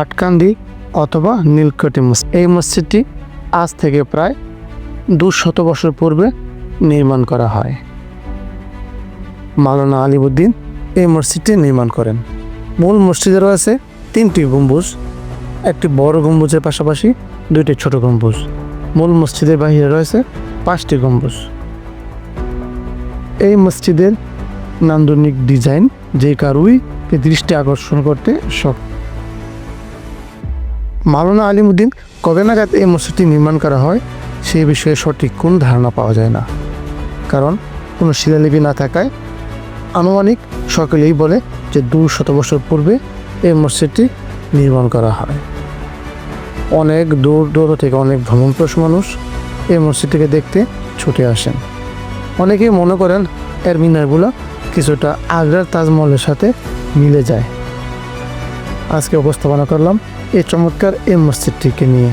আটকান্দি অথবা নীলকটি মসজিদ। এই মসজিদটি আজ থেকে প্রায় 200 বছর পূর্বে নির্মাণ করা হয়। মাওলানা আলিমউদ্দিন এই মসজিদটি নির্মাণ করেন। মূল মসজিদে রয়েছে 3টি গম্বুজ, একটি বড় গম্বুজের পাশাপাশি 2টি ছোট গম্বুজ। মূল মসজিদের বাহিরে রয়েছে 5টি গম্বুজ। এই মসজিদের নান্দনিক ডিজাইন যে কারুই দৃষ্টি আকর্ষণ করতে সক্ষম। মাওলানা আলিমউদ্দিন কবে নাগাদ এই মসজিদটি নির্মাণ করা হয় সেই বিষয়ে সঠিক কোনো ধারণা পাওয়া যায় না, কারণ কোনো শিলালিপি না থাকায় আনুমানিক সকলেই বলে যে 200 বছর পূর্বে এই মসজিদটি নির্মাণ করা হয়। অনেক দূর দূর থেকে অনেক ভ্রমণপ্রসূ মানুষ এই মসজিদটিকে দেখতে ছুটে আসেন। অনেকেই মনে করেন এর মিনারগুলো কিছুটা আগ্রার তাজমহলের সাথে মিলে যায়। আজকে উপস্থাপনা করলাম এই চমৎকার এই মসজিদটিকে নিয়ে।